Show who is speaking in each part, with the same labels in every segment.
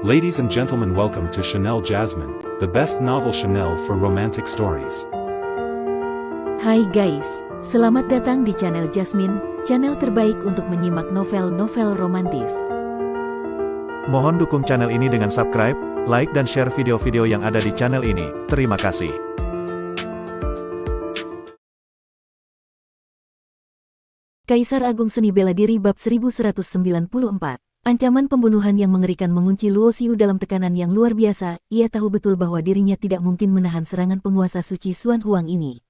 Speaker 1: Ladies and gentlemen, welcome to Chanel Jasmine, the best novel Chanel for romantic stories.
Speaker 2: Hai guys, selamat datang di channel Jasmine, channel terbaik untuk menyimak novel-novel romantis.
Speaker 3: Mohon dukung channel ini dengan subscribe, like dan share video-video yang ada di channel ini. Terima kasih.
Speaker 2: Kaisar Agung Seni Bela Diri Bab 1194. Ancaman pembunuhan yang mengerikan mengunci Luo Xiu dalam tekanan yang luar biasa. Ia tahu betul bahwa dirinya tidak mungkin menahan serangan penguasa suci Xuan Huang ini.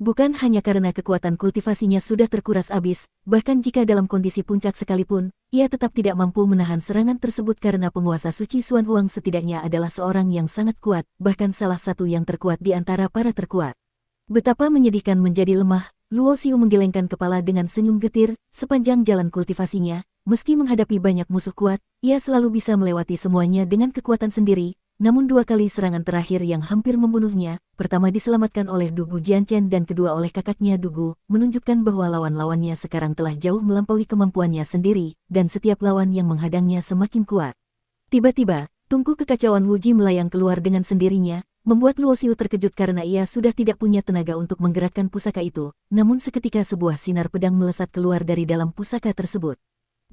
Speaker 2: Bukan hanya karena kekuatan kultivasinya sudah terkuras habis, bahkan jika dalam kondisi puncak sekalipun, ia tetap tidak mampu menahan serangan tersebut karena penguasa suci Xuan Huang setidaknya adalah seorang yang sangat kuat, bahkan salah satu yang terkuat di antara para terkuat. Betapa menyedihkan menjadi lemah, Luo Xiu menggelengkan kepala dengan senyum getir. Sepanjang jalan kultivasinya, meski menghadapi banyak musuh kuat, ia selalu bisa melewati semuanya dengan kekuatan sendiri. Namun dua kali serangan terakhir yang hampir membunuhnya, pertama diselamatkan oleh Dugu Jianchen dan kedua oleh kakaknya Dugu, menunjukkan bahwa lawan-lawannya sekarang telah jauh melampaui kemampuannya sendiri, dan setiap lawan yang menghadangnya semakin kuat. Tiba-tiba, tungku kekacauan Wuji melayang keluar dengan sendirinya, membuat Luo Xiu terkejut karena ia sudah tidak punya tenaga untuk menggerakkan pusaka itu. Namun seketika sebuah sinar pedang melesat keluar dari dalam pusaka tersebut.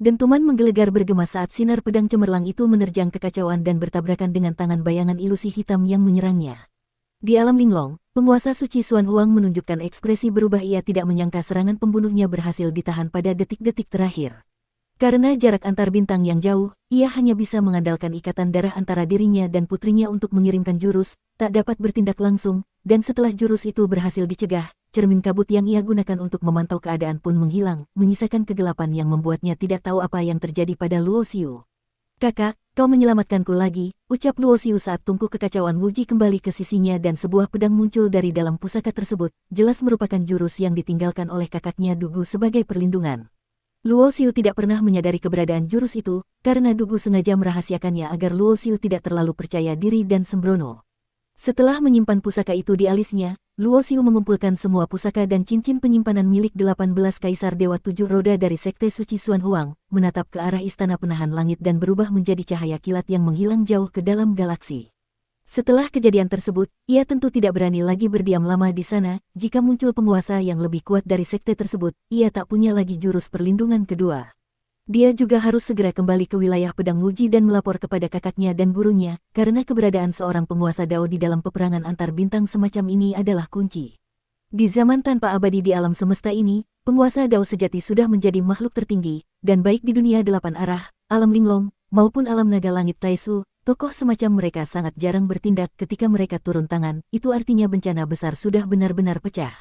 Speaker 2: Dentuman menggelegar bergema saat sinar pedang cemerlang itu menerjang kekacauan dan bertabrakan dengan tangan bayangan ilusi hitam yang menyerangnya. Di alam linglong, penguasa suci Xuan Huang menunjukkan ekspresi berubah. Ia tidak menyangka serangan pembunuhnya berhasil ditahan pada detik-detik terakhir. Karena jarak antar bintang yang jauh, ia hanya bisa mengandalkan ikatan darah antara dirinya dan putrinya untuk mengirimkan jurus, tak dapat bertindak langsung, dan setelah jurus itu berhasil dicegah, cermin kabut yang ia gunakan untuk memantau keadaan pun menghilang, menyisakan kegelapan yang membuatnya tidak tahu apa yang terjadi pada Luo Xiu. "Kakak, kau menyelamatkanku lagi," ucap Luo Xiu saat tungku kekacauan Wuji kembali ke sisinya dan sebuah pedang muncul dari dalam pusaka tersebut, jelas merupakan jurus yang ditinggalkan oleh kakaknya Dugu sebagai perlindungan. Luo Xiu tidak pernah menyadari keberadaan jurus itu, karena Dugu sengaja merahasiakannya agar Luo Xiu tidak terlalu percaya diri dan sembrono. Setelah menyimpan pusaka itu di alisnya, Luo Xiu mengumpulkan semua pusaka dan cincin penyimpanan milik 18 Kaisar Dewa Tujuh Roda dari Sekte Suci Xuan Huang, menatap ke arah istana penahan langit dan berubah menjadi cahaya kilat yang menghilang jauh ke dalam galaksi. Setelah kejadian tersebut, ia tentu tidak berani lagi berdiam lama di sana. Jika muncul penguasa yang lebih kuat dari sekte tersebut, ia tak punya lagi jurus perlindungan kedua. Dia juga harus segera kembali ke wilayah Pedang Wuji dan melapor kepada kakaknya dan gurunya, karena keberadaan seorang penguasa Dao di dalam peperangan antar bintang semacam ini adalah kunci. Di zaman tanpa abadi di alam semesta ini, penguasa Dao sejati sudah menjadi makhluk tertinggi, dan baik di dunia delapan arah, alam linglong, maupun alam naga langit Taisu, tokoh semacam mereka sangat jarang bertindak ketika mereka turun tangan. Itu artinya bencana besar sudah benar-benar pecah.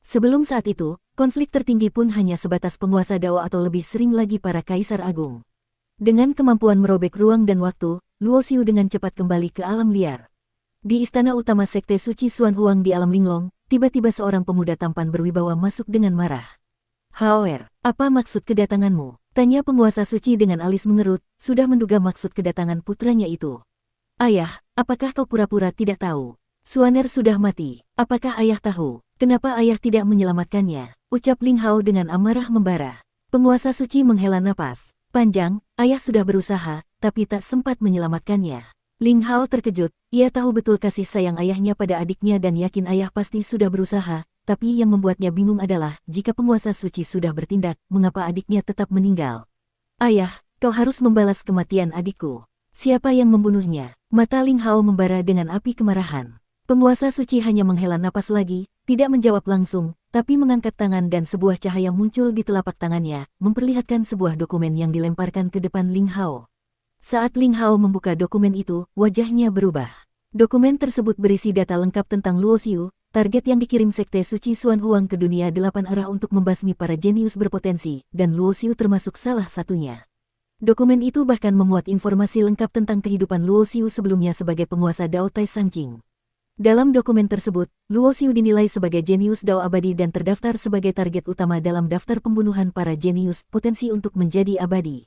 Speaker 2: Sebelum saat itu, konflik tertinggi pun hanya sebatas penguasa Dao atau lebih sering lagi para kaisar agung. Dengan kemampuan merobek ruang dan waktu, Luo Xiu dengan cepat kembali ke alam liar. Di istana utama Sekte Suci Xuan Huang di alam linglong, tiba-tiba seorang pemuda tampan berwibawa masuk dengan marah. "Hauer, apa maksud kedatanganmu?" tanya penguasa suci dengan alis mengerut, sudah menduga maksud kedatangan putranya itu. "Ayah, apakah kau pura-pura tidak tahu? Xuaner sudah mati. Apakah ayah tahu kenapa ayah tidak menyelamatkannya?" ucap Ling Hao dengan amarah membara. Penguasa suci menghela napas panjang. "Ayah sudah berusaha, tapi tak sempat menyelamatkannya." Ling Hao terkejut. Ia tahu betul kasih sayang ayahnya pada adiknya dan yakin ayah pasti sudah berusaha. Tapi yang membuatnya bingung adalah, jika penguasa suci sudah bertindak, mengapa adiknya tetap meninggal? "Ayah, kau harus membalas kematian adikku. Siapa yang membunuhnya?" Mata Ling Hao membara dengan api kemarahan. Penguasa suci hanya menghela napas lagi, tidak menjawab langsung, tapi mengangkat tangan dan sebuah cahaya muncul di telapak tangannya, memperlihatkan sebuah dokumen yang dilemparkan ke depan Ling Hao. Saat Ling Hao membuka dokumen itu, wajahnya berubah. Dokumen tersebut berisi data lengkap tentang Luo Xiu, target yang dikirim Sekte Suci Xuan Huang ke dunia delapan arah untuk membasmi para jenius berpotensi, dan Luo Xiu termasuk salah satunya. Dokumen itu bahkan memuat informasi lengkap tentang kehidupan Luo Xiu sebelumnya sebagai penguasa Dao Tai Sangqing. Dalam dokumen tersebut, Luo Xiu dinilai sebagai jenius Dao abadi dan terdaftar sebagai target utama dalam daftar pembunuhan para jenius potensi untuk menjadi abadi.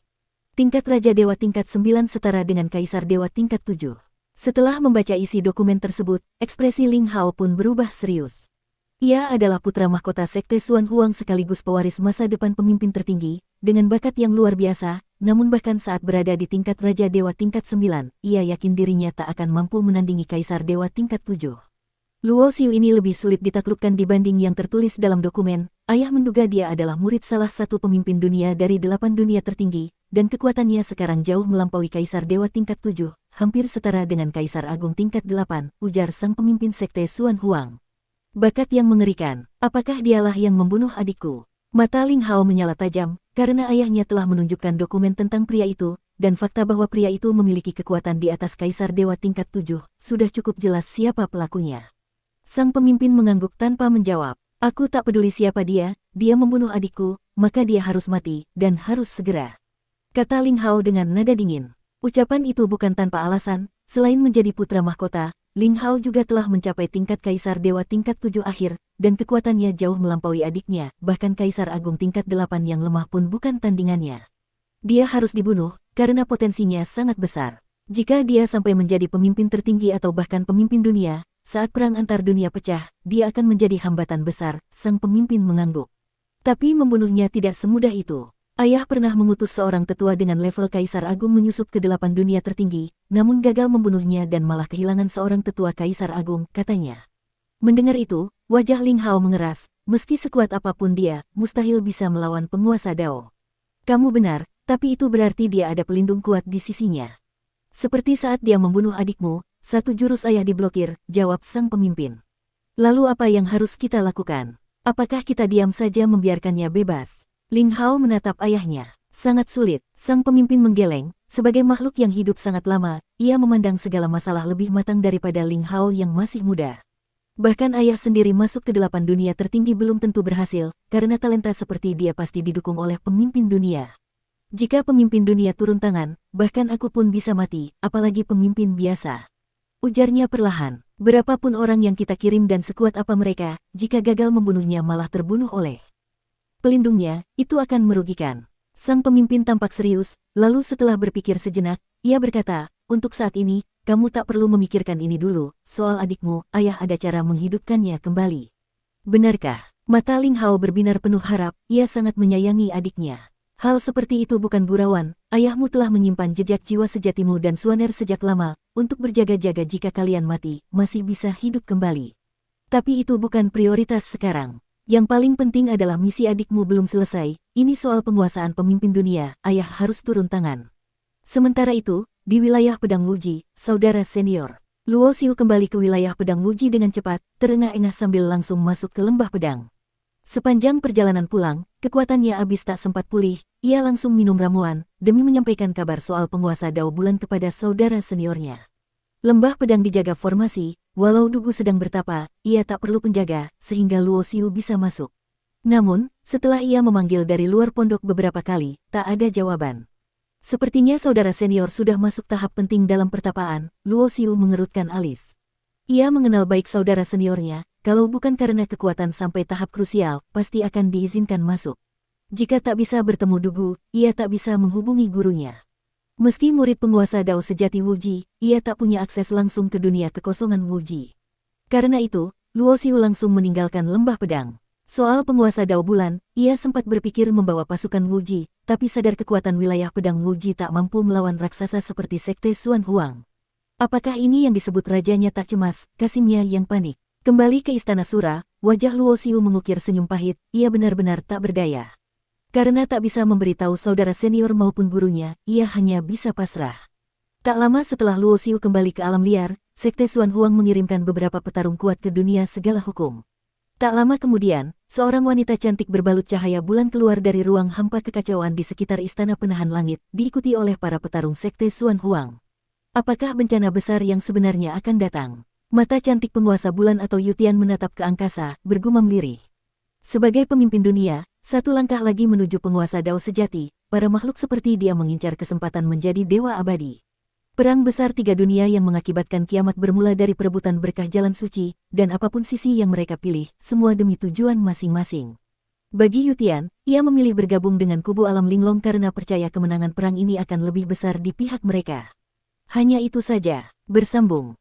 Speaker 2: Tingkat Raja Dewa tingkat 9 setara dengan Kaisar Dewa tingkat 7. Setelah membaca isi dokumen tersebut, ekspresi Ling Hao pun berubah serius. Ia adalah putra mahkota Sekte Xuan Huang sekaligus pewaris masa depan pemimpin tertinggi, dengan bakat yang luar biasa, namun bahkan saat berada di tingkat Raja Dewa tingkat 9, ia yakin dirinya tak akan mampu menandingi Kaisar Dewa tingkat 7. Luo Xiu ini lebih sulit ditaklukkan dibanding yang tertulis dalam dokumen. Ayah menduga dia adalah murid salah satu pemimpin dunia dari 8 dunia tertinggi, dan kekuatannya sekarang jauh melampaui Kaisar Dewa tingkat 7, hampir setara dengan Kaisar Agung tingkat 8, ujar sang pemimpin sekte Xuan Huang. Bakat yang mengerikan, apakah dialah yang membunuh adikku? Mata Ling Hao menyala tajam, karena ayahnya telah menunjukkan dokumen tentang pria itu, dan fakta bahwa pria itu memiliki kekuatan di atas Kaisar Dewa tingkat 7, sudah cukup jelas siapa pelakunya. Sang pemimpin mengangguk tanpa menjawab. Aku tak peduli siapa dia membunuh adikku, maka dia harus mati, dan harus segera. Kata Ling Hao dengan nada dingin. Ucapan itu bukan tanpa alasan, selain menjadi putra mahkota, Ling Hao juga telah mencapai tingkat Kaisar Dewa tingkat 7 akhir, dan kekuatannya jauh melampaui adiknya, bahkan Kaisar Agung tingkat 8 yang lemah pun bukan tandingannya. Dia harus dibunuh, karena potensinya sangat besar. Jika dia sampai menjadi pemimpin tertinggi atau bahkan pemimpin dunia, saat perang antar dunia pecah, dia akan menjadi hambatan besar, sang pemimpin mengangguk. Tapi membunuhnya tidak semudah itu. Ayah pernah mengutus seorang tetua dengan level Kaisar Agung menyusup ke 8 dunia tertinggi, namun gagal membunuhnya dan malah kehilangan seorang tetua Kaisar Agung, katanya. Mendengar itu, wajah Ling Hao mengeras, meski sekuat apapun dia, mustahil bisa melawan penguasa Dao. Kamu benar, tapi itu berarti dia ada pelindung kuat di sisinya. Seperti saat dia membunuh adikmu, satu jurus ayah diblokir, jawab sang pemimpin. Lalu apa yang harus kita lakukan? Apakah kita diam saja membiarkannya bebas? Ling Hao menatap ayahnya. Sangat sulit, sang pemimpin menggeleng, sebagai makhluk yang hidup sangat lama, ia memandang segala masalah lebih matang daripada Ling Hao yang masih muda. Bahkan ayah sendiri masuk ke 8 dunia tertinggi belum tentu berhasil, karena talenta seperti dia pasti didukung oleh pemimpin dunia. Jika pemimpin dunia turun tangan, bahkan aku pun bisa mati, apalagi pemimpin biasa. Ujarnya perlahan, berapapun orang yang kita kirim dan sekuat apa mereka, jika gagal membunuhnya malah terbunuh oleh pelindungnya, itu akan merugikan. Sang pemimpin tampak serius, lalu setelah berpikir sejenak, ia berkata, untuk saat ini, kamu tak perlu memikirkan ini dulu, soal adikmu, ayah ada cara menghidupkannya kembali. Benarkah? Mata Ling Hao berbinar penuh harap, ia sangat menyayangi adiknya. Hal seperti itu bukan gurauan, ayahmu telah menyimpan jejak jiwa sejatimu dan Suaner sejak lama, untuk berjaga-jaga jika kalian mati, masih bisa hidup kembali. Tapi itu bukan prioritas sekarang. Yang paling penting adalah misi adikmu belum selesai, ini soal penguasaan pemimpin dunia, ayah harus turun tangan. Sementara itu, di wilayah Pedang Wuji, saudara senior, Luo Xiu kembali ke wilayah Pedang Wuji dengan cepat, terengah-engah sambil langsung masuk ke lembah pedang. Sepanjang perjalanan pulang, kekuatannya habis tak sempat pulih, ia langsung minum ramuan, demi menyampaikan kabar soal penguasa Dao Bulan kepada saudara seniornya. Lembah pedang dijaga formasi, walau Dugu sedang bertapa, ia tak perlu penjaga, sehingga Luo Xiu bisa masuk. Namun, setelah ia memanggil dari luar pondok beberapa kali, tak ada jawaban. Sepertinya saudara senior sudah masuk tahap penting dalam pertapaan, Luo Xiu mengerutkan alis. Ia mengenal baik saudara seniornya, kalau bukan karena kekuatan sampai tahap krusial, pasti akan diizinkan masuk. Jika tak bisa bertemu Dugu, ia tak bisa menghubungi gurunya. Meski murid penguasa Dao sejati Wuji, ia tak punya akses langsung ke dunia kekosongan Wuji. Karena itu, Luo Xiu langsung meninggalkan lembah pedang. Soal penguasa Dao Bulan, ia sempat berpikir membawa pasukan Wuji, tapi sadar kekuatan wilayah pedang Wuji tak mampu melawan raksasa seperti sekte Xuan Huang. Apakah ini yang disebut rajanya tak cemas, Kasimnya yang panik? Kembali ke Istana Sura, wajah Luo Xiu mengukir senyum pahit, ia benar-benar tak berdaya. Karena tak bisa memberitahu saudara senior maupun gurunya, ia hanya bisa pasrah. Tak lama setelah Luo Xiu kembali ke alam liar, sekte Xuan Huang mengirimkan beberapa petarung kuat ke dunia segala hukum. Tak lama kemudian, seorang wanita cantik berbalut cahaya bulan keluar dari ruang hampa kekacauan di sekitar Istana Penahan Langit, diikuti oleh para petarung sekte Xuan Huang. Apakah bencana besar yang sebenarnya akan datang? Mata cantik penguasa bulan atau Yutian menatap ke angkasa, bergumam lirih. Sebagai pemimpin dunia, satu langkah lagi menuju penguasa Dao sejati, para makhluk seperti dia mengincar kesempatan menjadi dewa abadi. Perang besar 3 dunia yang mengakibatkan kiamat bermula dari perebutan berkah jalan suci, dan apapun sisi yang mereka pilih, semua demi tujuan masing-masing. Bagi Yutian, ia memilih bergabung dengan kubu alam linglong karena percaya kemenangan perang ini akan lebih besar di pihak mereka. Hanya itu saja, bersambung.